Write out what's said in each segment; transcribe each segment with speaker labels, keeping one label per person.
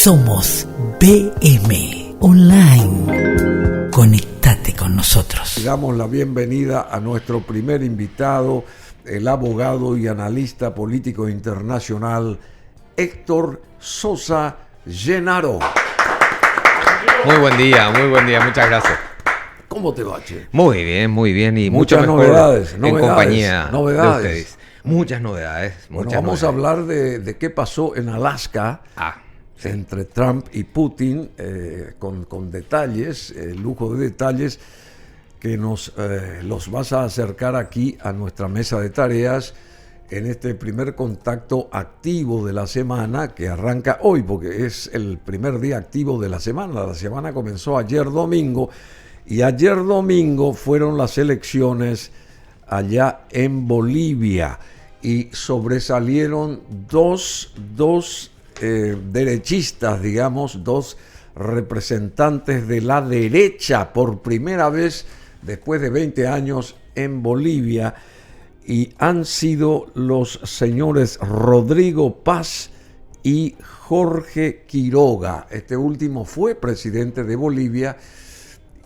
Speaker 1: Somos BM Online. Conectate con nosotros.
Speaker 2: Damos la bienvenida a nuestro primer invitado, el abogado y analista político internacional Héctor Sosa Genaro.
Speaker 3: Muy buen día, muchas gracias.
Speaker 2: ¿Cómo te va, che?
Speaker 3: Muy bien y
Speaker 2: muchas
Speaker 3: mucho mejor
Speaker 2: novedades,
Speaker 3: en compañía de
Speaker 2: novedades.
Speaker 3: ustedes. Muchas novedades.
Speaker 2: Bueno, vamos a hablar de qué pasó en Alaska
Speaker 3: Sí.
Speaker 2: entre Trump y Putin, con detalles, lujo de detalles que nos los vas a acercar aquí a nuestra mesa de tareas en este primer contacto activo de la semana que arranca hoy, porque es el primer día activo de la semana. La semana comenzó ayer domingo y ayer domingo fueron las elecciones allá en Bolivia y sobresalieron dos derechistas, digamos, dos representantes de la derecha por primera vez después de 20 años en Bolivia, y han sido los señores Rodrigo Paz y Jorge Quiroga. Este último fue presidente de Bolivia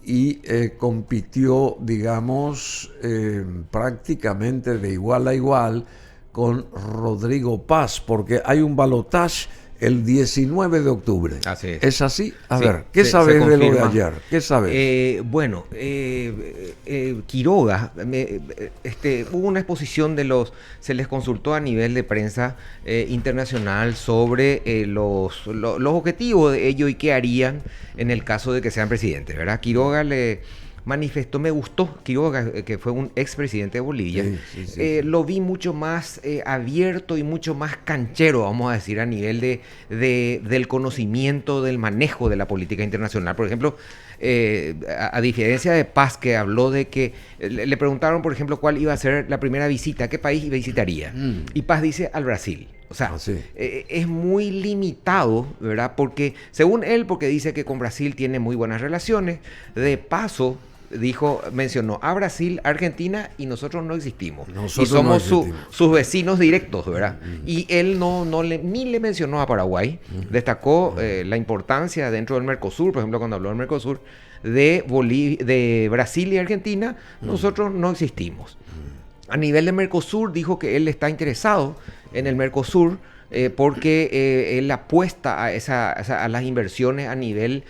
Speaker 2: y compitió, digamos, prácticamente de igual a igual con Rodrigo Paz, porque hay un balotaje el 19 de octubre.
Speaker 3: Así es.
Speaker 2: ¿Es así? A
Speaker 3: Sí,
Speaker 2: ver, ¿qué sabes de lo de ayer? ¿Qué sabes?
Speaker 3: Quiroga, hubo una exposición se les consultó a nivel de prensa internacional sobre los objetivos de ellos y qué harían en el caso de que sean presidentes, ¿verdad? Quiroga le manifestó, me gustó Quiroga, que fue un expresidente de Bolivia. Sí. Lo vi mucho más abierto y mucho más canchero, vamos a decir, a nivel del conocimiento, del manejo de la política internacional. Por ejemplo, a diferencia de Paz, que habló de que le preguntaron, por ejemplo, cuál iba a ser la primera visita, qué país visitaría. Y Paz dice al Brasil. O sea, es muy limitado, ¿verdad? Porque, según él, porque dice que con Brasil tiene muy buenas relaciones. De paso, mencionó a Brasil, Argentina, y nosotros no existimos. Y somos sus vecinos directos, ¿verdad? Y él ni le mencionó a Paraguay. Destacó la importancia dentro del Mercosur, por ejemplo, cuando habló del Mercosur, de Brasil y Argentina, nosotros no existimos. A nivel de Mercosur, dijo que él está interesado en el Mercosur porque él apuesta a las inversiones a nivel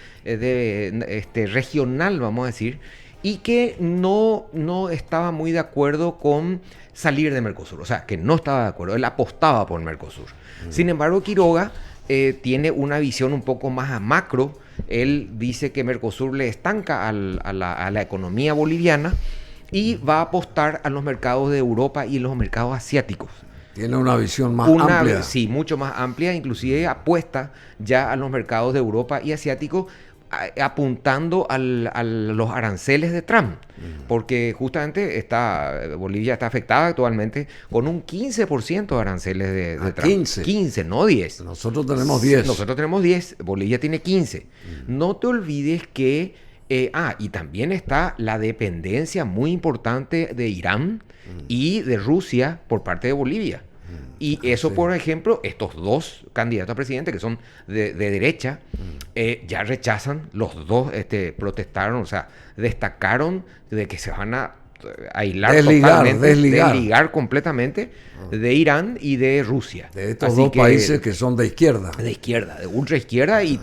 Speaker 3: regional, vamos a decir, y que no estaba muy de acuerdo con salir de Mercosur. O sea, que no estaba de acuerdo, él apostaba por Mercosur. Sin embargo, Quiroga tiene una visión un poco más a macro. Él dice que Mercosur le estanca a la economía boliviana y va a apostar a los mercados de Europa y los mercados asiáticos.
Speaker 2: Tiene una visión más amplia.
Speaker 3: Sí, mucho más amplia, inclusive apuesta ya a los mercados de Europa y asiáticos, apuntando a los aranceles de Trump, porque justamente Bolivia está afectada actualmente con un 15% de aranceles de Trump. 15, no 10.
Speaker 2: Nosotros tenemos 10.
Speaker 3: Nosotros tenemos 10, Bolivia tiene 15. No te olvides que y también está la dependencia muy importante de Irán y de Rusia por parte de Bolivia. Y eso, por ejemplo, estos dos candidatos a presidente que son de derecha, ya rechazan, los dos protestaron, o sea, destacaron de que se van a aislar desligar completamente de Irán y de Rusia.
Speaker 2: De estos dos países que son de izquierda.
Speaker 3: De izquierda, de ultra izquierda y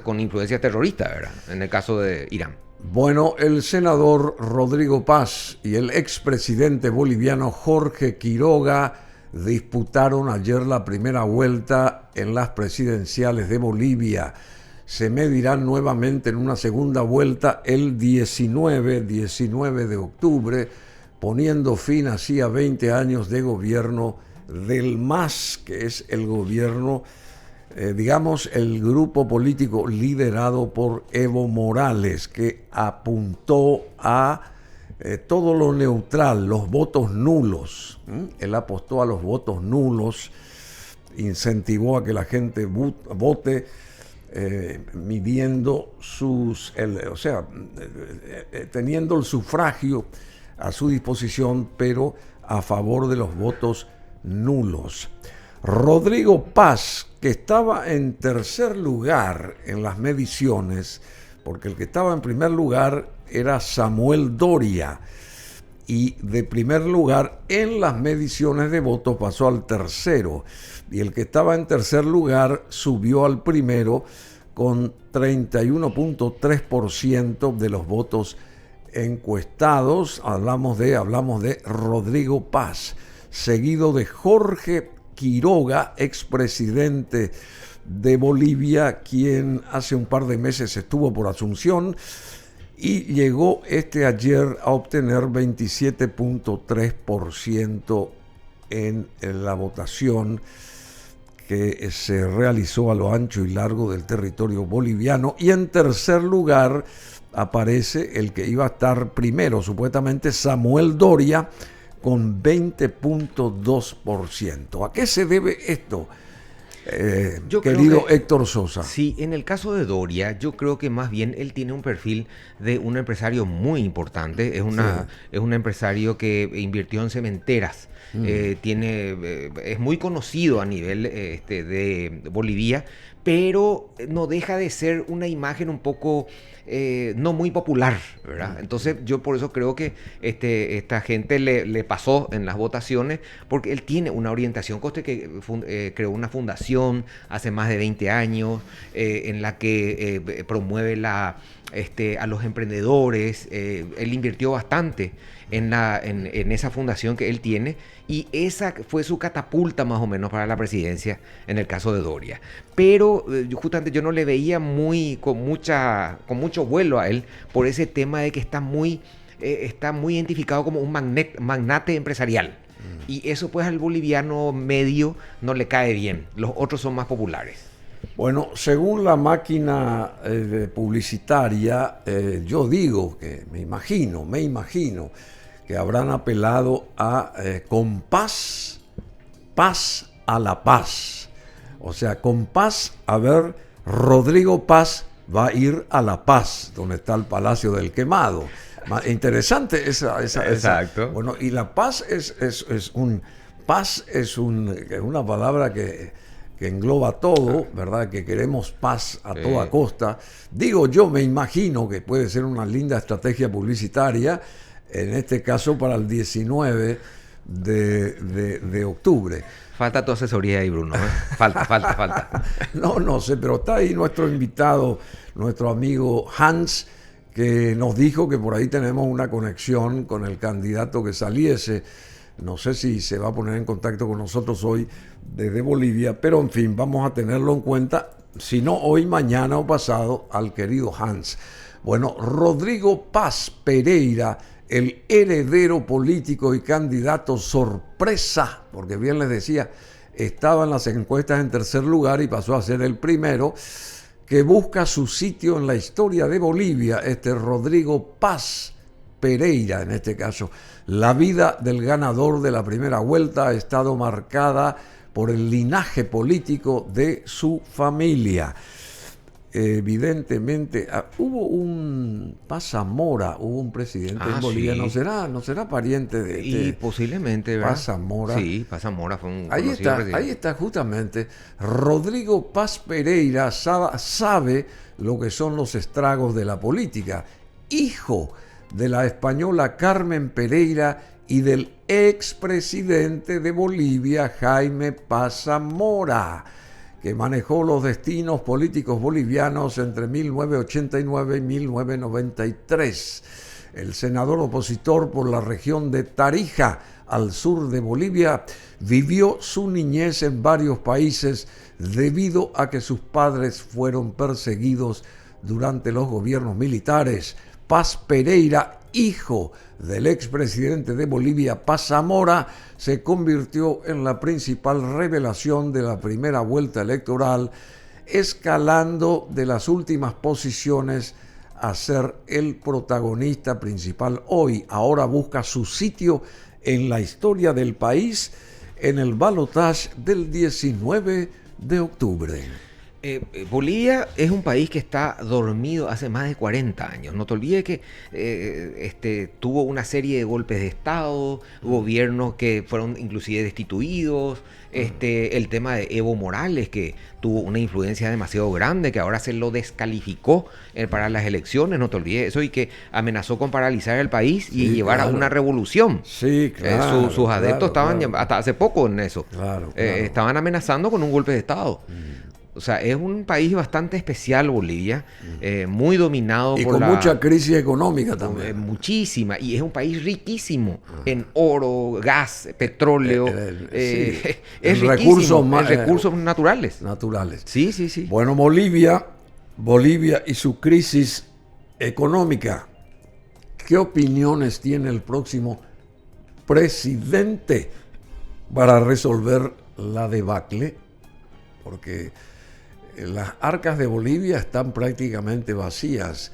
Speaker 3: con influencia terrorista, ¿verdad? En el caso de Irán.
Speaker 2: Bueno, el senador Rodrigo Paz y el expresidente boliviano Jorge Quiroga disputaron ayer la primera vuelta en las presidenciales de Bolivia. Se medirán nuevamente en una segunda vuelta el 19 de octubre, poniendo fin así a 20 años de gobierno del MAS, que es el gobierno, digamos, el grupo político liderado por Evo Morales, que apuntó a todo lo neutral, los votos nulos. Él apostó a los votos nulos, incentivó a que la gente vote midiendo teniendo el sufragio a su disposición, pero a favor de los votos nulos. Rodrigo Paz, que estaba en tercer lugar en las mediciones, porque el que estaba en primer lugar era Samuel Doria, y de primer lugar en las mediciones de votos pasó al tercero, y el que estaba en tercer lugar subió al primero con 31.3% de los votos encuestados. Hablamos de Rodrigo Paz, seguido de Jorge Quiroga, expresidente de Bolivia, quien hace un par de meses estuvo por Asunción y llegó ayer a obtener 27.3% en la votación que se realizó a lo ancho y largo del territorio boliviano. Y en tercer lugar aparece el que iba a estar primero, supuestamente Samuel Doria, con 20.2%. ¿A qué se debe esto, querido Héctor Sosa?
Speaker 3: Sí, en el caso de Doria, yo creo que más bien él tiene un perfil de un empresario muy importante. Es un empresario que invirtió en cementeras. Es muy conocido a nivel de Bolivia, pero no deja de ser una imagen un poco no muy popular, ¿verdad? Entonces yo por eso creo que esta gente le pasó en las votaciones, porque él tiene una orientación, que creó una fundación hace más de 20 años en la que promueve a los emprendedores. Él invirtió bastante en esa fundación que él tiene, y esa fue su catapulta más o menos para la presidencia en el caso de Doria. Pero justamente yo no le veía con mucho vuelo a él por ese tema de que está muy identificado como un magnate empresarial. Y eso pues al boliviano medio no le cae bien. Los otros son más populares.
Speaker 2: Bueno, según la máquina publicitaria, yo digo que me imagino que habrán apelado a con paz a la paz. O sea, con paz, a ver, Rodrigo Paz va a ir a La Paz, donde está el Palacio del Quemado. Interesante esa.
Speaker 3: Exacto.
Speaker 2: Bueno, y la paz es una palabra que engloba todo, ¿verdad? Que queremos paz a toda costa. Digo, yo me imagino que puede ser una linda estrategia publicitaria, en este caso para el 19 de octubre.
Speaker 3: Falta tu asesoría ahí, Bruno. Falta.
Speaker 2: No sé, pero está ahí nuestro invitado, nuestro amigo Hans, que nos dijo que por ahí tenemos una conexión con el candidato que saliese. No sé si se va a poner en contacto con nosotros hoy desde Bolivia, pero en fin, vamos a tenerlo en cuenta, si no hoy, mañana o pasado, al querido Hans. Bueno, Rodrigo Paz Pereira, el heredero político y candidato sorpresa, porque bien les decía, estaba en las encuestas en tercer lugar y pasó a ser el primero, que busca su sitio en la historia de Bolivia, Rodrigo Paz Pereira, en este caso. La vida del ganador de la primera vuelta ha estado marcada por el linaje político de su familia. Evidentemente, hubo un Paz Zamora, hubo un presidente en Bolivia, sí. ¿No será pariente de
Speaker 3: y posiblemente, ¿verdad?
Speaker 2: Paz Zamora?
Speaker 3: Sí, Paz Zamora fue un
Speaker 2: ahí está justamente. Rodrigo Paz Pereira sabe lo que son los estragos de la política. Hijo de la española Carmen Pereira y del expresidente de Bolivia, Jaime Paz Zamora, que manejó los destinos políticos bolivianos entre 1989 y 1993. El senador opositor por la región de Tarija, al sur de Bolivia, vivió su niñez en varios países debido a que sus padres fueron perseguidos durante los gobiernos militares. Paz Pereira, hijo del expresidente de Bolivia, Paz Zamora, se convirtió en la principal revelación de la primera vuelta electoral, escalando de las últimas posiciones a ser el protagonista principal hoy. Ahora busca su sitio en la historia del país en el balotaje del 19 de octubre.
Speaker 3: Bolivia es un país que está dormido hace más de 40 años. No te olvides que tuvo una serie de golpes de Estado, gobiernos que fueron inclusive destituidos, el tema de Evo Morales, que tuvo una influencia demasiado grande, que ahora se lo descalificó para las elecciones, no te olvides eso, y que amenazó con paralizar el país y llevar a una revolución.
Speaker 2: Sí, claro.
Speaker 3: Sus adeptos estaban, hasta hace poco en eso,
Speaker 2: Claro.
Speaker 3: estaban amenazando con un golpe de Estado. O sea, es un país bastante especial, Bolivia, muy dominado
Speaker 2: Y
Speaker 3: por
Speaker 2: con mucha crisis económica también.
Speaker 3: muchísima. Y es un país riquísimo en oro, gas, petróleo.
Speaker 2: Sí.
Speaker 3: Es
Speaker 2: En
Speaker 3: riquísimo
Speaker 2: recursos
Speaker 3: en recursos naturales.
Speaker 2: naturales.
Speaker 3: Sí, sí, sí.
Speaker 2: Bueno, Bolivia y su crisis económica. ¿Qué opiniones tiene el próximo presidente para resolver la debacle? Porque las arcas de Bolivia están prácticamente vacías.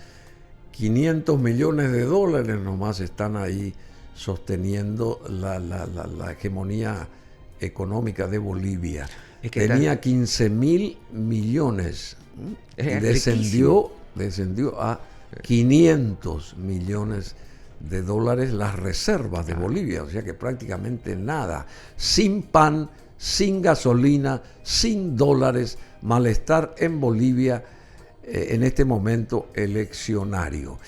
Speaker 2: 500 millones de dólares nomás están ahí sosteniendo la hegemonía económica de Bolivia.
Speaker 3: Es que
Speaker 2: tenía 15.000 millones y descendió a 500 millones de dólares las reservas de Bolivia, o sea que prácticamente nada, sin pan, sin gasolina, sin dólares, malestar en Bolivia en este momento eleccionario.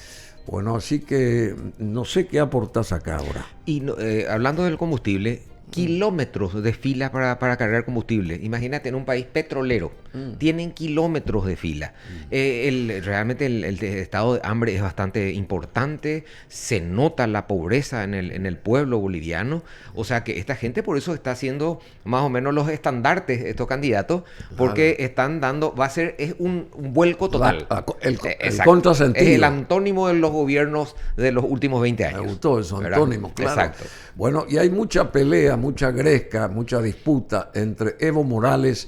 Speaker 2: Bueno, así que no sé qué aportas acá ahora.
Speaker 3: Y hablando del combustible, kilómetros de fila para cargar combustible. Imagínate, en un país petrolero, tienen kilómetros de fila. Realmente el estado de hambre es bastante importante, se nota la pobreza en el pueblo boliviano, o sea que esta gente por eso está haciendo más o menos los estandartes, estos candidatos, porque están dando, es un vuelco total.
Speaker 2: El contrasentido.
Speaker 3: Es el antónimo de los gobiernos de los últimos 20 años.
Speaker 2: Me gustó eso, antónimo, claro.
Speaker 3: Exacto.
Speaker 2: Bueno, y hay mucha pelea, mucha gresca, mucha disputa entre Evo Morales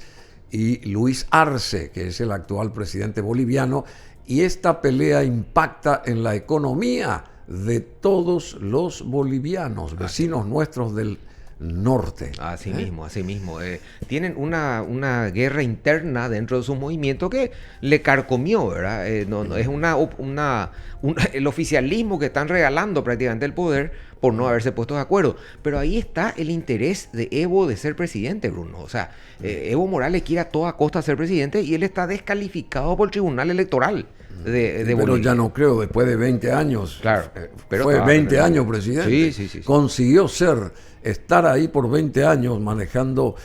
Speaker 2: y Luis Arce, que es el actual presidente boliviano, y esta pelea impacta en la economía de todos los bolivianos, vecinos nuestros del norte.
Speaker 3: Así mismo. Tienen una guerra interna dentro de su movimiento que le carcomió, ¿verdad? Es el oficialismo que están regalando prácticamente el poder por no haberse puesto de acuerdo. Pero ahí está el interés de Evo de ser presidente, Bruno. O sea, Evo Morales quiere a toda costa ser presidente y él está descalificado por el Tribunal Electoral de
Speaker 2: Pero
Speaker 3: Bolivia.
Speaker 2: ya no creo, después de 20 años.
Speaker 3: Claro, pero
Speaker 2: fue 20 años presidente.
Speaker 3: Sí.
Speaker 2: Consiguió estar ahí por 20 años manejando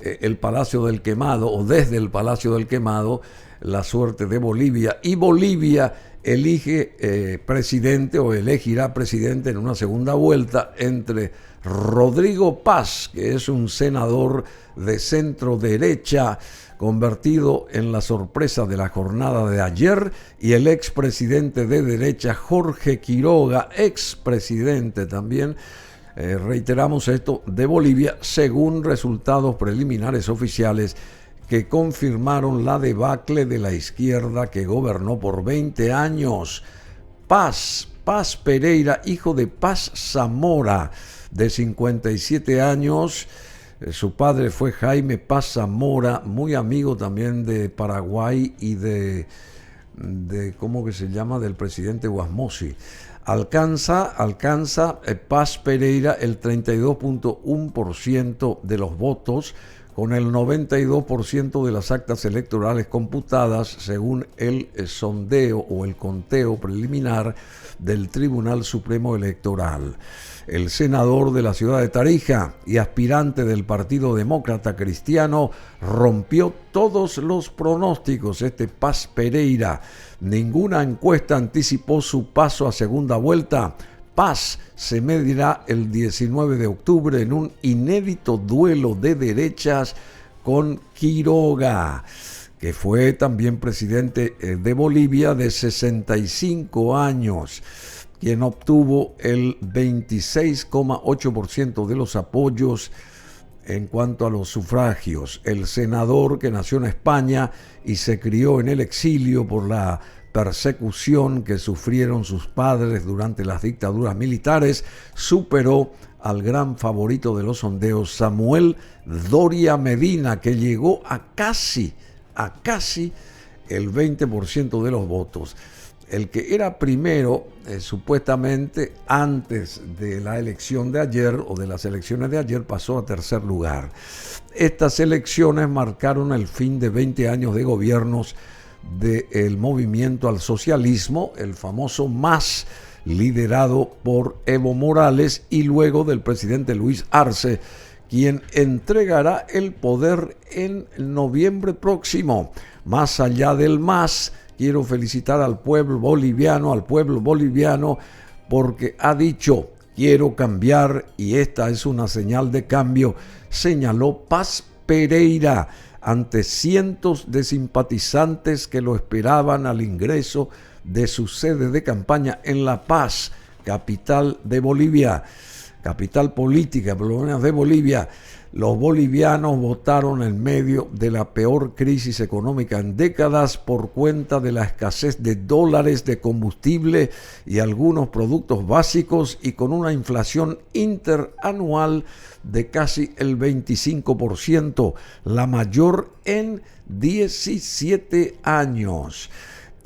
Speaker 2: el Palacio del Quemado, o desde el Palacio del Quemado, la suerte de Bolivia. Y Bolivia elige presidente, o elegirá presidente en una segunda vuelta, entre Rodrigo Paz, que es un senador de centro derecha, convertido en la sorpresa de la jornada de ayer, y el expresidente de derecha Jorge Quiroga, expresidente también, reiteramos esto, de Bolivia, según resultados preliminares oficiales que confirmaron la debacle de la izquierda que gobernó por 20 años. Paz Pereira, hijo de Paz Zamora, de 57 años. Su padre fue Jaime Paz Zamora, muy amigo también de Paraguay y de ¿cómo que se llama?, del presidente Guasmosi. Alcanza Paz Pereira el 32.1% de los votos, con el 92% de las actas electorales computadas, según el sondeo o el conteo preliminar del Tribunal Supremo Electoral. El senador de la ciudad de Tarija y aspirante del Partido Demócrata Cristiano rompió todos los pronósticos, Paz Pereira. Ninguna encuesta anticipó su paso a segunda vuelta. Paz se medirá el 19 de octubre en un inédito duelo de derechas con Quiroga, que fue también presidente de Bolivia, de 65 años, quien obtuvo el 26,8% de los apoyos en cuanto a los sufragios. El senador, que nació en España y se crió en el exilio por la persecución que sufrieron sus padres durante las dictaduras militares, superó al gran favorito de los sondeos, Samuel Doria Medina, que llegó a casi a casi el 20% de los votos. El que era primero, supuestamente antes de la elección de ayer o de las elecciones de ayer, pasó a tercer lugar. Estas elecciones marcaron el fin de 20 años de gobiernos del movimiento al socialismo, el famoso MAS, liderado por Evo Morales, y luego del presidente Luis Arce, quien entregará el poder en noviembre próximo. Más allá del MAS, quiero felicitar al pueblo boliviano, porque ha dicho: quiero cambiar y esta es una señal de cambio, señaló Paz Pereira ante cientos de simpatizantes que lo esperaban al ingreso de su sede de campaña en La Paz, capital de Bolivia, capital política, por lo menos de Bolivia. Los bolivianos votaron en medio de la peor crisis económica en décadas por cuenta de la escasez de dólares, de combustible y algunos productos básicos, y con una inflación interanual de casi el 25%, la mayor en 17 años.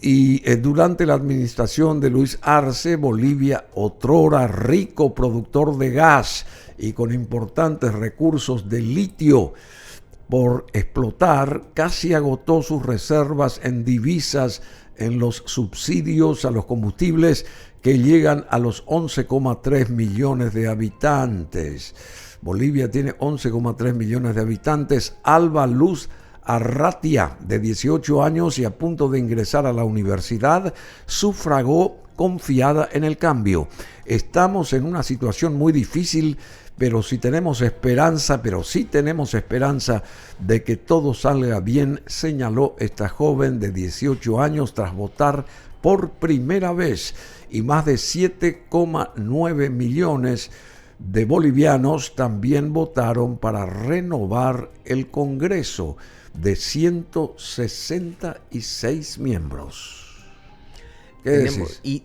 Speaker 2: Y durante la administración de Luis Arce, Bolivia, otrora rico productor de gas y con importantes recursos de litio por explotar, casi agotó sus reservas en divisas en los subsidios a los combustibles, que llegan a los 11,3 millones de habitantes. Bolivia tiene 11,3 millones de habitantes. Alba Luz Arratia, de 18 años y a punto de ingresar a la universidad, sufragó confiada en el cambio. Estamos en una situación muy difícil, pero sí tenemos esperanza de que todo salga bien, señaló esta joven de 18 años tras votar por primera vez, y más de 7,9 millones de bolivianos también votaron para renovar el Congreso de 166 miembros.
Speaker 3: Y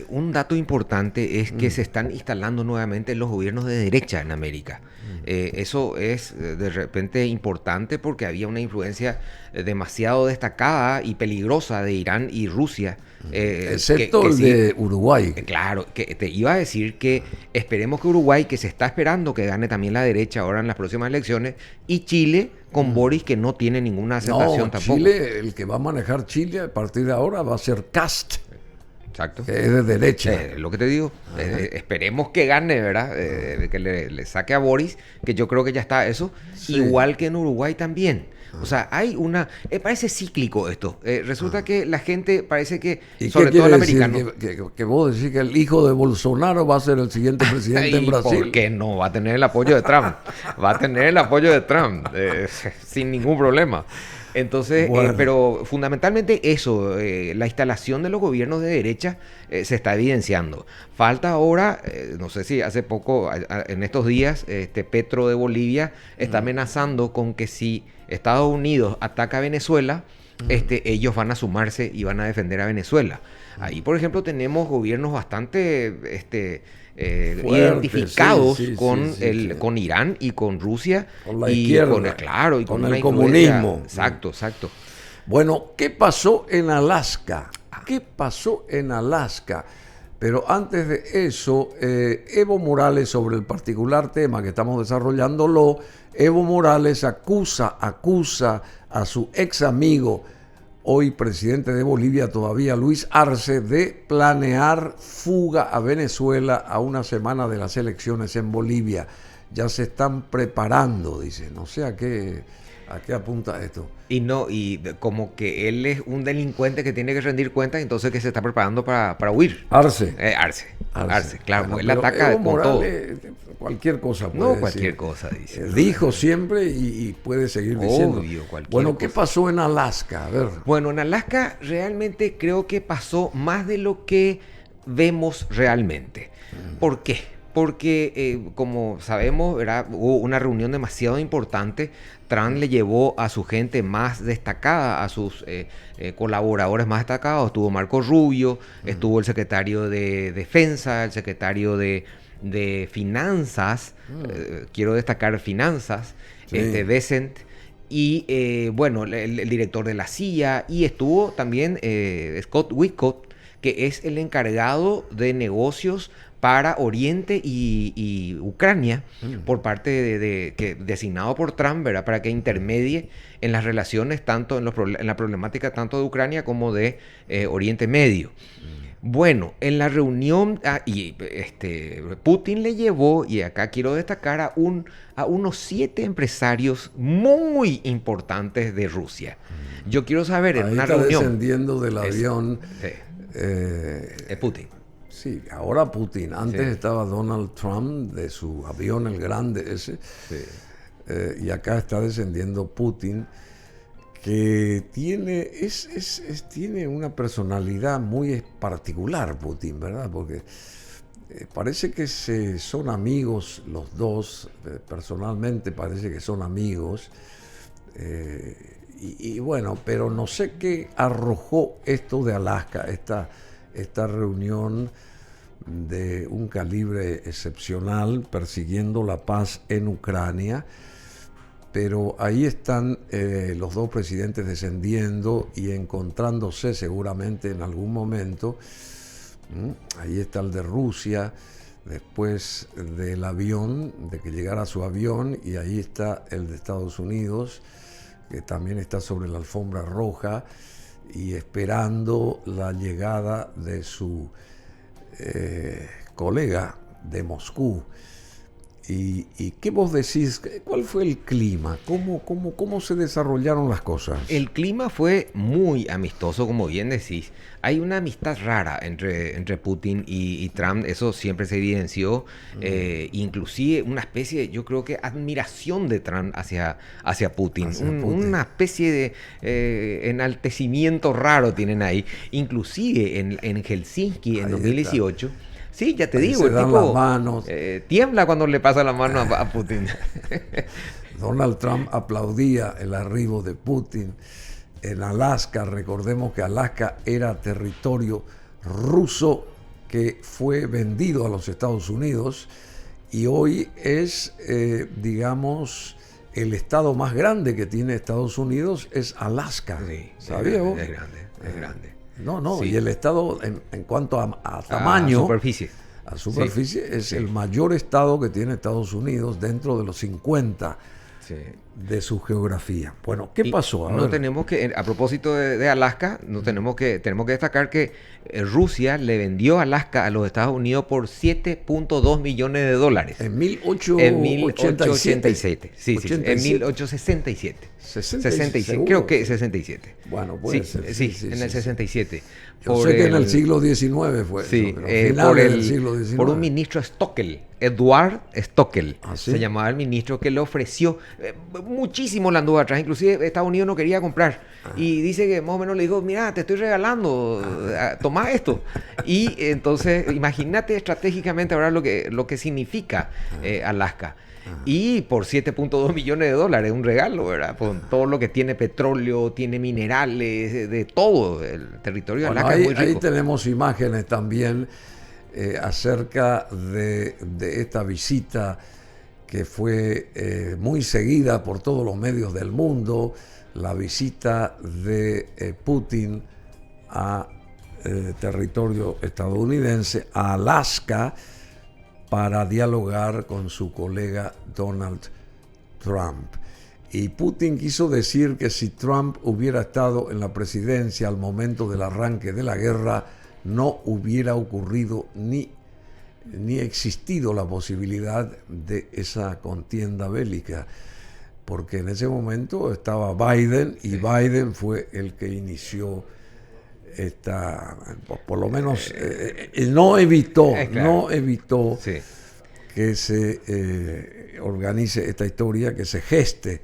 Speaker 3: un dato importante es que se están instalando nuevamente los gobiernos de derecha en América. Eso es de repente importante porque había una influencia demasiado destacada y peligrosa de Irán y Rusia.
Speaker 2: Excepto el de Uruguay.
Speaker 3: Claro, que te iba a decir que esperemos que Uruguay, que se está esperando que gane también la derecha ahora en las próximas elecciones, y Chile con Boris, que no tiene ninguna aceptación tampoco.
Speaker 2: Chile, el que va a manejar Chile a partir de ahora va a ser Kast.
Speaker 3: Exacto.
Speaker 2: Que es de derecha.
Speaker 3: Lo que te digo, esperemos que gane, ¿verdad? Que le saque a Boris, que yo creo que ya está eso. Sí. Igual que en Uruguay también. O sea, hay una... parece cíclico esto. Resulta que la gente parece que...
Speaker 2: ¿Y sobre todo el americano... Que vos decís que el hijo de Bolsonaro va a ser el siguiente presidente en Brasil.
Speaker 3: ¿Por qué no? Va a tener el apoyo de Trump. Va a tener el apoyo de Trump. Sin ningún problema. Entonces, bueno. Pero fundamentalmente eso, la instalación de los gobiernos de derecha se está evidenciando. Falta ahora, no sé si hace poco, en estos días, Petro de Bolivia está amenazando con que si Estados Unidos ataca a Venezuela, ellos van a sumarse y van a defender a Venezuela. Ahí, por ejemplo, tenemos gobiernos bastante fuerte, identificados con Irán y con Rusia.
Speaker 2: Con la izquierda.
Speaker 3: Claro, y
Speaker 2: con el comunismo.
Speaker 3: Exacto.
Speaker 2: Bueno, ¿qué pasó en Alaska? Pero antes de eso, Evo Morales, sobre el particular tema que estamos desarrollándolo, Evo Morales acusa a su ex amigo, hoy presidente de Bolivia todavía, Luis Arce, de planear fuga a Venezuela a una semana de las elecciones en Bolivia. Ya se están preparando, dice. No sé a qué apunta esto.
Speaker 3: Y como que él es un delincuente que tiene que rendir cuentas, entonces que se está preparando para huir.
Speaker 2: Arce,
Speaker 3: claro,
Speaker 2: bueno,
Speaker 3: él ataca
Speaker 2: Evo
Speaker 3: con
Speaker 2: Morales,
Speaker 3: todo.
Speaker 2: Cualquier cosa puede
Speaker 3: decir. Cualquier cosa dice.
Speaker 2: Dijo siempre y puede seguir diciendo. Bueno, ¿qué pasó en Alaska? A ver.
Speaker 3: Bueno, en Alaska realmente creo que pasó más de lo que vemos realmente. ¿Por qué? Porque, como sabemos, hubo una reunión demasiado importante. Trump le llevó a su gente más destacada, a sus colaboradores más destacados. Estuvo Marco Rubio, estuvo el secretario de Defensa, el secretario de Finanzas, quiero destacar Finanzas, Besant, y bueno, el director de la CIA, y estuvo también Scott Witkoff, que es el encargado de negocios para Oriente y Ucrania, por parte que designado por Trump, ¿verdad? Para que intermedie en las relaciones, tanto en la problemática tanto de Ucrania como de Oriente Medio. Bueno, en la reunión, Putin le llevó, y acá quiero destacar, a unos 7 empresarios muy importantes de Rusia. Yo quiero saber, en
Speaker 2: Ahí
Speaker 3: una
Speaker 2: está
Speaker 3: reunión...
Speaker 2: descendiendo del avión.
Speaker 3: Es Putin.
Speaker 2: Sí, ahora Putin. Antes
Speaker 3: Sí.
Speaker 2: estaba Donald Trump de su avión, el grande ese.
Speaker 3: Sí.
Speaker 2: Y acá está descendiendo Putin, que tiene una personalidad muy particular, Putin, ¿verdad? Porque parece que son amigos los dos, personalmente parece que son amigos. Y bueno, pero no sé qué arrojó esto de Alaska, esta reunión de un calibre excepcional persiguiendo la paz en Ucrania, pero ahí están los dos presidentes descendiendo y encontrándose seguramente en algún momento. Ahí está el de Rusia, después del avión, de que llegara su avión, y ahí está el de Estados Unidos, que también está sobre la alfombra roja y esperando la llegada de su colega de Moscú. ¿Y qué vos decís? ¿Cuál fue el clima? ¿Cómo se desarrollaron las cosas?
Speaker 3: El clima fue muy amistoso, como bien decís. Hay una amistad rara entre Putin y Trump, eso siempre se evidenció. Inclusive una especie, yo creo que admiración de Trump hacia Putin. Una especie de enaltecimiento raro tienen ahí. Inclusive en Helsinki, en
Speaker 2: Ahí
Speaker 3: 2018...
Speaker 2: está.
Speaker 3: Sí, ya te
Speaker 2: Ahí
Speaker 3: digo,
Speaker 2: se
Speaker 3: el
Speaker 2: dan
Speaker 3: tipo
Speaker 2: las manos.
Speaker 3: Tiembla cuando le pasa la mano a Putin.
Speaker 2: Donald Trump aplaudía el arribo de Putin en Alaska. Recordemos que Alaska era territorio ruso que fue vendido a los Estados Unidos y hoy es, digamos, el estado más grande que tiene Estados Unidos es Alaska.
Speaker 3: Sí,
Speaker 2: ¿Sabías vos?
Speaker 3: Es grande, es grande.
Speaker 2: No,
Speaker 3: Sí.
Speaker 2: y el estado en cuanto a tamaño,
Speaker 3: Superficie.
Speaker 2: a superficie,
Speaker 3: Sí.
Speaker 2: es
Speaker 3: Sí.
Speaker 2: el mayor estado que tiene Estados Unidos dentro de los 50
Speaker 3: Sí.
Speaker 2: de su geografía. Bueno, ¿qué
Speaker 3: Y
Speaker 2: pasó? A
Speaker 3: no
Speaker 2: ver.
Speaker 3: tenemos que, a propósito de Alaska, tenemos que destacar que Rusia le vendió Alaska a los Estados Unidos por $7.2 millones.
Speaker 2: En
Speaker 3: En
Speaker 2: 1887.
Speaker 3: 1887. Sí, en 1867.
Speaker 2: 66, ¿seguro?
Speaker 3: Creo que 67.
Speaker 2: Bueno, puede
Speaker 3: Sí,
Speaker 2: ser.
Speaker 3: sí, en el 67.
Speaker 2: Yo sé que en el siglo XIX fue
Speaker 3: Sí,
Speaker 2: eso, pero finales del siglo XIX.
Speaker 3: por un ministro Stockel, Edward Stockel,
Speaker 2: ¿Ah, sí?
Speaker 3: se llamaba el ministro, que le ofreció muchísimo la anduvo atrás, inclusive Estados Unidos no quería comprar, y dice que más o menos le dijo, mira, te estoy regalando, toma esto, y entonces imagínate estratégicamente ahora lo que significa Alaska. Y por $7.2 millones, un regalo, ¿verdad? Con todo lo que tiene petróleo, tiene minerales, de todo. El territorio de
Speaker 2: Bueno,
Speaker 3: Alaska es muy rico.
Speaker 2: ahí tenemos imágenes también acerca de esta visita que fue muy seguida por todos los medios del mundo, la visita de Putin a territorio estadounidense, a Alaska, para dialogar con su colega Donald Trump. Y Putin quiso decir que si Trump hubiera estado en la presidencia al momento del arranque de la guerra, no hubiera ocurrido ni existido la posibilidad de esa contienda bélica, porque en ese momento estaba Biden y Biden fue el que inició por lo menos no evitó
Speaker 3: Sí.
Speaker 2: que se organice esta historia, que se geste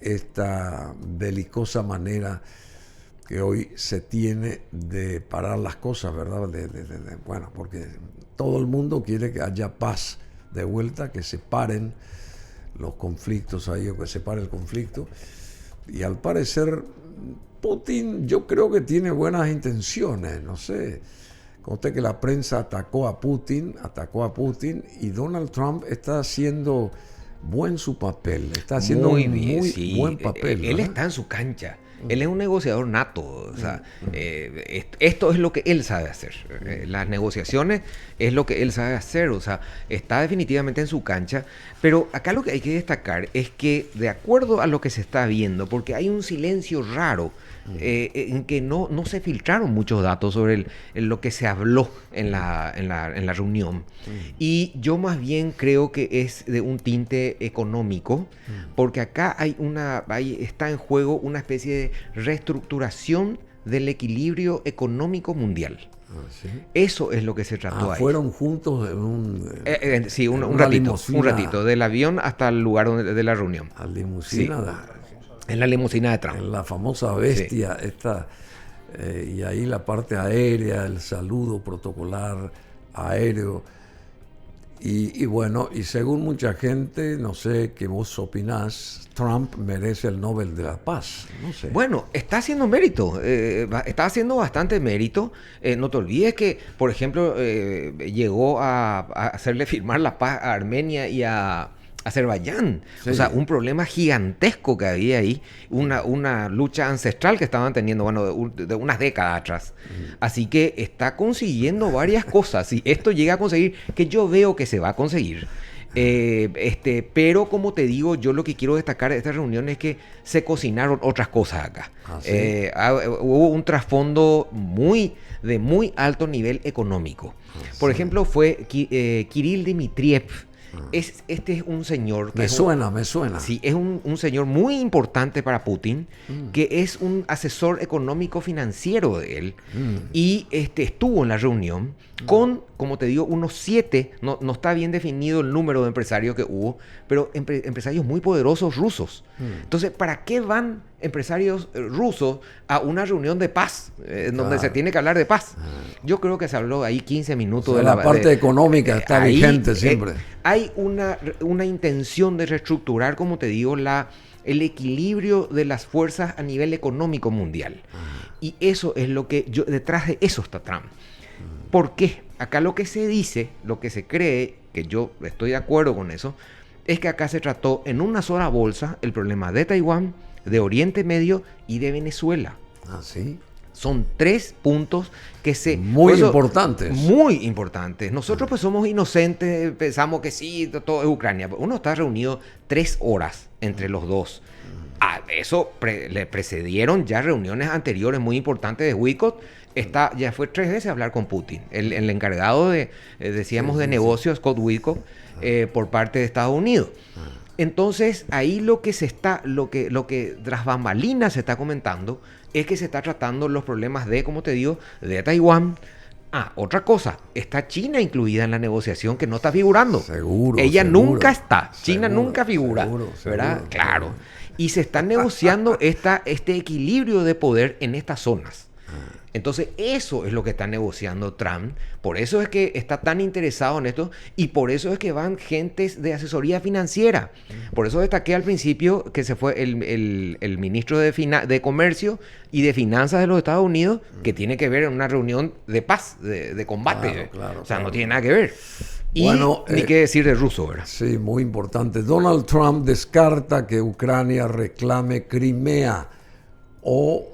Speaker 2: esta belicosa manera que hoy se tiene de parar las cosas, ¿verdad? Bueno, porque todo el mundo quiere que haya paz de vuelta, que se paren los conflictos ahí, o que se pare el conflicto. Y al parecer Putin, yo creo que tiene buenas intenciones, no sé. Conté que la prensa atacó a Putin y Donald Trump está haciendo buen su papel, está haciendo
Speaker 3: muy
Speaker 2: un
Speaker 3: bien,
Speaker 2: muy
Speaker 3: sí.
Speaker 2: buen papel.
Speaker 3: Él
Speaker 2: ¿verdad?
Speaker 3: está en su cancha. Él es un negociador nato, o sea, esto es lo que él sabe hacer. Las negociaciones es lo que él sabe hacer, o sea, está definitivamente en su cancha. Pero acá lo que hay que destacar es que, de acuerdo a lo que se está viendo, porque hay un silencio raro, en que no se filtraron muchos datos sobre lo que se habló en la reunión. Y yo más bien creo que es de un tinte económico, porque acá está en juego una especie de reestructuración del equilibrio económico mundial.
Speaker 2: ¿Sí?
Speaker 3: Eso es lo que se trató ahí.
Speaker 2: Fueron juntos en un...
Speaker 3: Sí, un
Speaker 2: una
Speaker 3: ratito, del avión hasta el lugar de la reunión.
Speaker 2: A limusina,
Speaker 3: En la limusina de Trump.
Speaker 2: en la famosa bestia, esta, y ahí la parte aérea, el saludo protocolar aéreo. Y bueno, y según mucha gente, no sé qué vos opinás, Trump merece el Nobel de la Paz. No sé.
Speaker 3: Bueno, está haciendo mérito, está haciendo bastante mérito. No te olvides que, por ejemplo, llegó a hacerle firmar la paz a Armenia y a Azerbaiyán.
Speaker 2: Sí.
Speaker 3: O sea, un problema gigantesco que había ahí, una lucha ancestral que estaban teniendo, bueno, de unas décadas atrás. Así que está consiguiendo varias cosas, y esto llega a conseguir, que yo veo que se va a conseguir. Pero como te digo, yo lo que quiero destacar de esta reunión es que se cocinaron otras cosas acá.
Speaker 2: ¿Sí?
Speaker 3: Hubo un trasfondo de muy alto nivel económico. Por ejemplo, fue Kirill Dmitriev. Este es un señor que
Speaker 2: Me suena.
Speaker 3: Sí, es un señor muy importante para Putin, que es un asesor económico financiero de él, y estuvo en la reunión con, como te digo, unos 7, no está bien definido el número de empresarios que hubo, pero empresarios muy poderosos rusos. Entonces, ¿para qué van empresarios rusos a una reunión de paz, donde se tiene que hablar de paz? Yo creo que se habló ahí 15 minutos.
Speaker 2: O sea, la parte económica está
Speaker 3: ahí,
Speaker 2: vigente siempre.
Speaker 3: Hay una intención de reestructurar, como te digo, el equilibrio de las fuerzas a nivel económico mundial. Y eso es lo que detrás de eso está Trump. ¿Por qué? Acá lo que se dice, lo que se cree, que yo estoy de acuerdo con eso, es que acá se trató en una sola bolsa el problema de Taiwán, de Oriente Medio y de Venezuela.
Speaker 2: ¿Sí?
Speaker 3: Son 3 puntos que
Speaker 2: muy importantes.
Speaker 3: Muy importantes. Nosotros pues somos inocentes, pensamos que sí, todo es Ucrania. Uno está reunido 3 horas entre los dos. A eso le precedieron ya reuniones anteriores muy importantes de Wicott. Ya fue 3 veces a hablar con Putin. El encargado de negocios, Scott Wicott, por parte de Estados Unidos. Entonces, ahí lo que tras bambalinas se está comentando es que se está tratando los problemas como te digo, de Taiwán. Otra cosa, está China incluida en la negociación, que no está figurando.
Speaker 2: Seguro.
Speaker 3: Ella
Speaker 2: seguro,
Speaker 3: nunca está. China
Speaker 2: seguro,
Speaker 3: nunca figura. ¿Verdad?
Speaker 2: Seguro.
Speaker 3: Claro. Y se está negociando este equilibrio de poder en estas zonas. Entonces, eso es lo que está negociando Trump. Por eso es que está tan interesado en esto, y por eso es que van gentes de asesoría financiera. Por eso destaqué al principio que se fue el ministro de Comercio y de Finanzas de los Estados Unidos, que tiene que ver en una reunión de paz, de combate.
Speaker 2: Claro,
Speaker 3: o sea, no tiene nada que ver. Y
Speaker 2: bueno,
Speaker 3: ni qué decir de ruso, ¿verdad?
Speaker 2: Sí, muy importante. Donald Trump descarta que Ucrania reclame Crimea o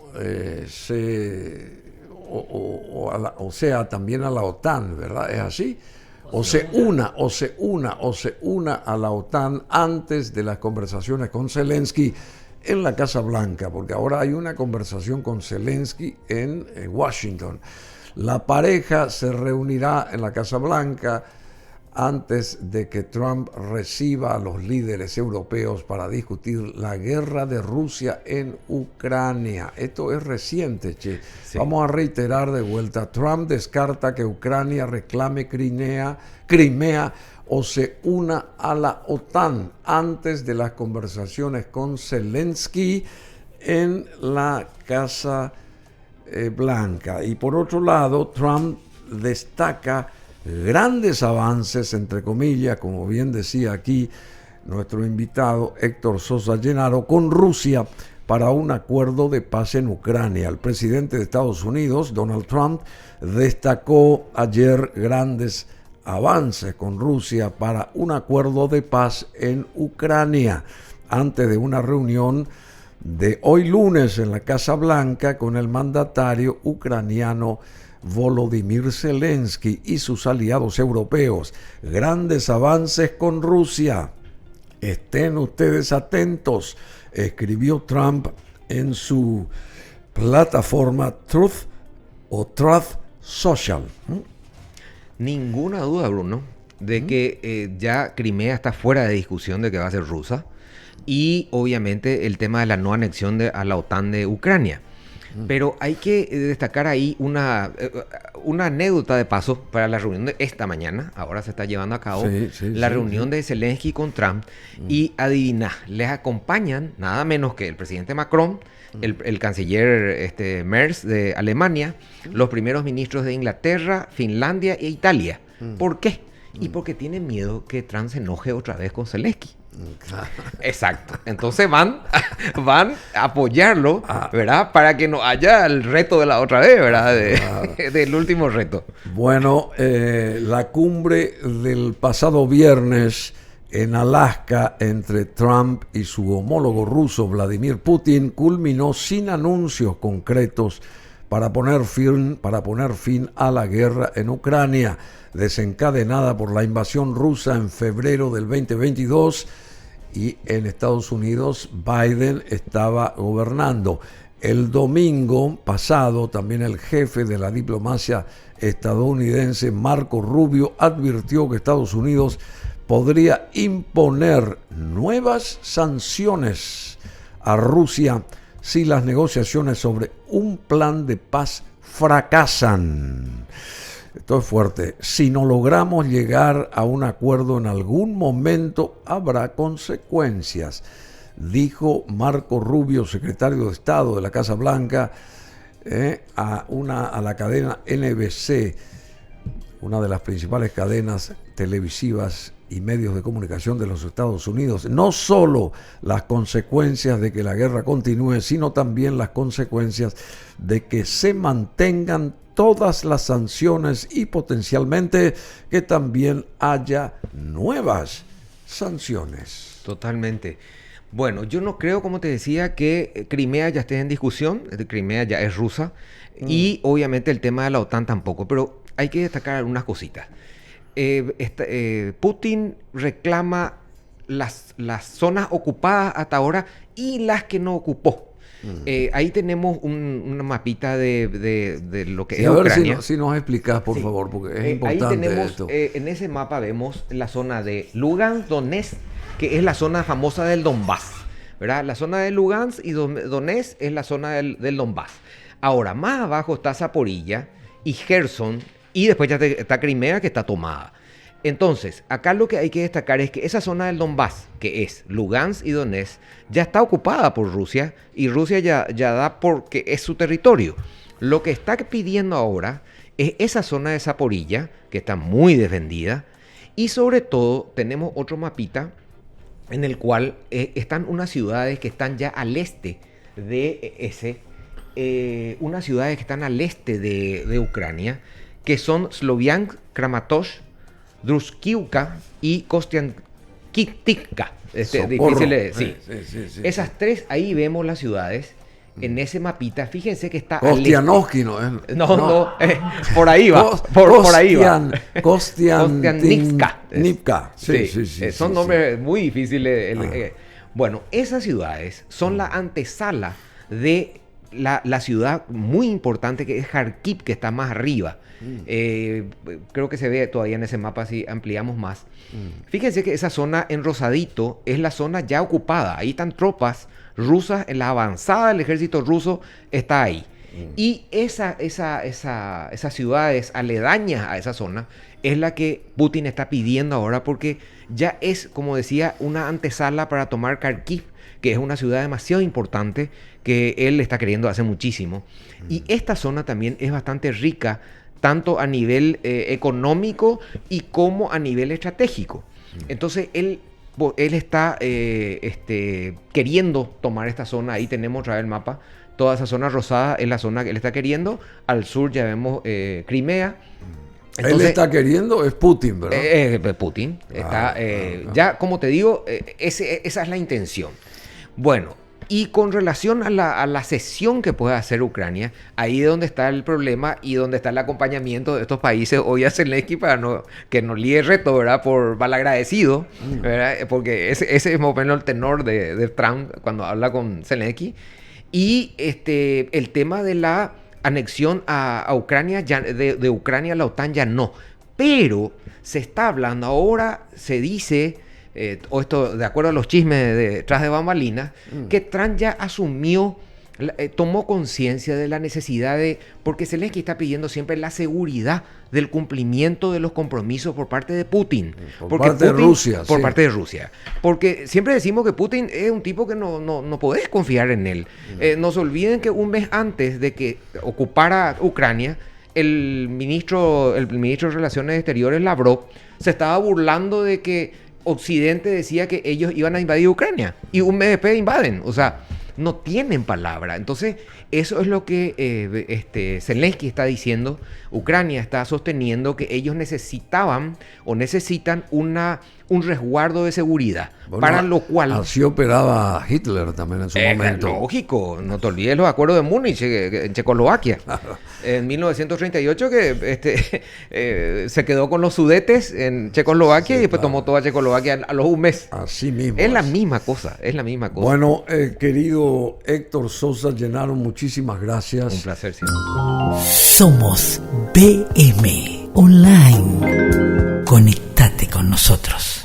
Speaker 2: sea también a la OTAN, ¿verdad? ¿Es así? O se una a la OTAN antes de las conversaciones con Zelensky en la Casa Blanca, porque ahora hay una conversación con Zelensky en Washington. La pareja se reunirá en la Casa Blanca antes de que Trump reciba a los líderes europeos para discutir la guerra de Rusia en Ucrania. Esto es reciente, che. Sí. Vamos a reiterar de vuelta. Trump descarta que Ucrania reclame Crimea o se una a la OTAN antes de las conversaciones con Zelensky en la Casa Blanca. Y por otro lado, Trump destaca grandes avances, entre comillas, como bien decía aquí nuestro invitado Héctor Sosa Llenaro, con Rusia para un acuerdo de paz en Ucrania. El presidente de Estados Unidos, Donald Trump, destacó ayer grandes avances con Rusia para un acuerdo de paz en Ucrania, antes de una reunión de hoy lunes en la Casa Blanca con el mandatario ucraniano Volodymyr Zelensky y sus aliados europeos. Grandes avances con Rusia. Estén ustedes atentos, escribió Trump en su plataforma Truth Social.
Speaker 3: Ninguna duda, Bruno, de que ya Crimea está fuera de discusión de que va a ser rusa. Y obviamente el tema de la no anexión a la OTAN de Ucrania. Pero hay que destacar ahí una anécdota de paso para la reunión de esta mañana. Ahora se está llevando a cabo la reunión de Zelensky con Trump. Y adivina, les acompañan nada menos que el presidente Macron, el canciller Merz de Alemania, los primeros ministros de Inglaterra, Finlandia e Italia. ¿Por qué? Y porque tienen miedo que Trump se enoje otra vez con Zelensky. Exacto. Entonces van a apoyarlo, ¿verdad? Para que no haya el reto de la otra vez, ¿verdad? Del último reto.
Speaker 2: Bueno, la cumbre del pasado viernes en Alaska entre Trump y su homólogo ruso Vladimir Putin culminó sin anuncios concretos para poner fin a la guerra en Ucrania, desencadenada por la invasión rusa en febrero del 2022, y en Estados Unidos Biden estaba gobernando. El domingo pasado también el jefe de la diplomacia estadounidense, Marco Rubio, advirtió que Estados Unidos podría imponer nuevas sanciones a Rusia si las negociaciones sobre un plan de paz fracasan. Esto es fuerte. Si no logramos llegar a un acuerdo en algún momento, habrá consecuencias, dijo Marco Rubio, secretario de Estado de la Casa Blanca, a la cadena NBC, una de las principales cadenas televisivas y medios de comunicación de los Estados Unidos. No solo las consecuencias de que la guerra continúe, sino también las consecuencias de que se mantengan todas las sanciones y potencialmente que también haya nuevas sanciones.
Speaker 3: Totalmente. Bueno, yo no creo, como te decía, que Crimea ya esté en discusión. Crimea ya es rusa. Y obviamente el tema de la OTAN tampoco. Pero hay que destacar algunas cositas. Putin reclama las zonas ocupadas hasta ahora y las que no ocupó. Ahí tenemos una mapita de lo que es Ucrania.
Speaker 2: A ver si nos explicas, por favor, porque es importante
Speaker 3: ahí tenemos,
Speaker 2: esto.
Speaker 3: En ese mapa vemos la zona de Lugansk, Donetsk, que es la zona famosa del Donbass, ¿verdad? La zona de Lugansk y Donetsk es la zona del Donbass. Ahora, más abajo está Zaporilla y Gerson, y después ya está Crimea, que está tomada. Entonces, acá lo que hay que destacar es que esa zona del Donbass, que es Lugansk y Donetsk, ya está ocupada por Rusia, y Rusia ya da porque es su territorio. Lo que está pidiendo ahora es esa zona de Zaporilla, que está muy defendida, y sobre todo tenemos otro mapita en el cual están unas ciudades que están ya al este de unas ciudades que están al este de Ucrania, que son Sloviansk, Kramatorsk, Druskiivka y Kostiantyvka. Difícil, sí. Sí. Esas tres, ahí vemos las ciudades. En ese mapita, fíjense que está
Speaker 2: Kostianowski, ¿no?
Speaker 3: No, por ahí va. Por ahí va.
Speaker 2: Kostiantyvka. Sí.
Speaker 3: Son nombres muy difíciles. Bueno, esas ciudades son la antesala de la ciudad muy importante que es Kharkiv, que está más arriba. Creo que se ve todavía en ese mapa si ampliamos más. Fíjense que esa zona en rosadito es la zona ya ocupada. Ahí están tropas rusas, en la avanzada del ejército ruso está ahí. Y esas ciudades aledañas a esa zona es la que Putin está pidiendo ahora, porque ya es, como decía, una antesala para tomar Kharkiv, que es una ciudad demasiado importante que él está queriendo hace muchísimo. Y esta zona también es bastante rica, tanto a nivel económico y como a nivel estratégico. Entonces él está queriendo tomar esta zona. Ahí tenemos otra vez el mapa. Toda esa zona rosada es la zona que él está queriendo. Al sur ya vemos Crimea.
Speaker 2: Él está queriendo, es Putin, ¿verdad?
Speaker 3: Putin. Está, ya, como te digo, esa es la intención. Bueno, y con relación a la cesión que puede hacer Ucrania, ahí es donde está el problema y donde está el acompañamiento de estos países hoy a Zelensky para que no líe reto, ¿verdad? Por malagradecido, ¿verdad? Porque ese es más o menos el tenor de Trump cuando habla con Zelensky. Y el tema de la anexión a Ucrania, de Ucrania a la OTAN ya no. Pero se está hablando, ahora se dice, o esto de acuerdo a los chismes detrás de bambalinas, que Trump ya asumió, tomó conciencia de la necesidad porque Zelensky está pidiendo siempre la seguridad del cumplimiento de los compromisos por parte de Putin.
Speaker 2: Por parte de Rusia.
Speaker 3: Por parte de Rusia. Porque siempre decimos que Putin es un tipo que no podés confiar en él. No se olviden que un mes antes de que ocupara Ucrania, el ministro de Relaciones Exteriores, Lavrov, se estaba burlando de que Occidente decía que ellos iban a invadir Ucrania. Y un mes después invaden. O sea, no tienen palabra. Entonces, eso es lo que Zelensky está diciendo. Ucrania está sosteniendo que ellos necesitan un resguardo de seguridad. Bueno, para lo cual...
Speaker 2: Así operaba Hitler también en su momento.
Speaker 3: Lógico. No te olvides los acuerdos de Múnich en Checoslovaquia. En 1938 que se quedó con los Sudetes en Checoslovaquia y después tomó toda Checoslovaquia a los un mes.
Speaker 2: Así mismo.
Speaker 3: Es la misma cosa.
Speaker 2: Bueno, querido Héctor Sosa Llenaro, muchísimas gracias.
Speaker 3: Un placer siempre.
Speaker 1: Somos BM Online. Conectate con nosotros.